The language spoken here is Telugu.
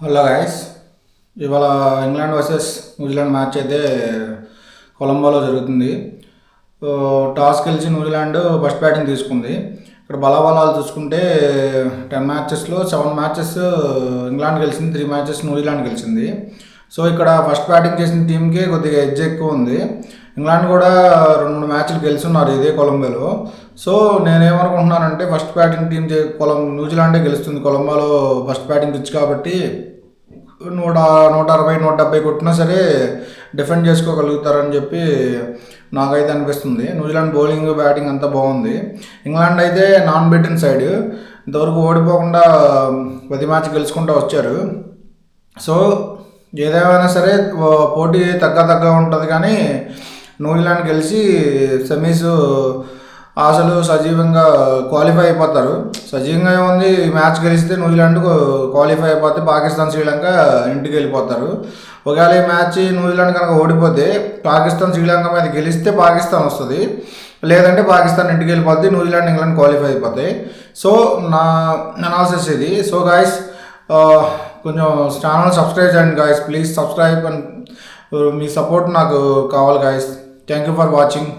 హలో గైస్, ఇవాళ ఇంగ్లాండ్ వర్సెస్ న్యూజిలాండ్ మ్యాచ్ అయితే కొలంబోలో జరుగుతుంది. టాస్ గెలిచి న్యూజిలాండ్ ఫస్ట్ బ్యాటింగ్ తీసుకుంది. ఇక్కడ బలాబలాలు చూసుకుంటే 10 మ్యాచెస్లో 7 మ్యాచెస్ ఇంగ్లాండ్ గెలిచింది, 3 మ్యాచెస్ న్యూజిలాండ్ గెలిచింది. సో ఇక్కడ ఫస్ట్ బ్యాటింగ్ చేసిన టీంకి కొద్దిగా ఎడ్జ్ ఎక్కువ ఉంది. ఇంగ్లాండ్ కూడా 2-3 మ్యాచ్లు గెలుచున్నారు ఇదే కొలంబోలో. సో నేనేమనుకుంటున్నానంటే ఫస్ట్ బ్యాటింగ్ టీం న్యూజిలాండే గెలుస్తుంది. కొలంబోలో ఫస్ట్ బ్యాటింగ్ పిచ్ కాబట్టి 160-170 కొట్టినా సరే డిఫెండ్ చేసుకోగలుగుతారని చెప్పి నాకైతే అనిపిస్తుంది. న్యూజిలాండ్ బౌలింగ్ బ్యాటింగ్ అంతా బాగుంది. ఇంగ్లాండ్ అయితే నాన్ బీటెన్ సైడ్, ఇంతవరకు ఓడిపోకుండా 10 మ్యాచ్ గెలుచుకుంటూ వచ్చారు. సో ఏదేమైనా సరే పోటీ తగ్గ ఉంటుంది, కానీ న్యూజిలాండ్ గెలిచి సెమీస్ అసలు సజీవంగా క్వాలిఫై అయిపోతారు. సజీవంగా ఏముంది, ఈ మ్యాచ్ గెలిస్తే న్యూజిలాండ్ క్వాలిఫై అయిపోతే పాకిస్తాన్, శ్రీలంక ఇంటికి వెళ్ళిపోతారు. ఒకవేళ ఈ మ్యాచ్ న్యూజిలాండ్ కనుక ఓడిపోతే పాకిస్తాన్, శ్రీలంక మీద గెలిస్తే పాకిస్తాన్ వస్తుంది, లేదంటే పాకిస్తాన్ ఇంటికి వెళ్ళిపోద్ది, న్యూజిలాండ్, ఇంగ్లాండ్ క్వాలిఫై అయిపోతాయి. సో నా అనాలిసిస్ ఇది. సో గాయస్, కొంచెం ఛానల్ సబ్స్క్రైబ్ చేయండి guys, please subscribe. And me support నాకు కావాలి guys. Thank you for watching.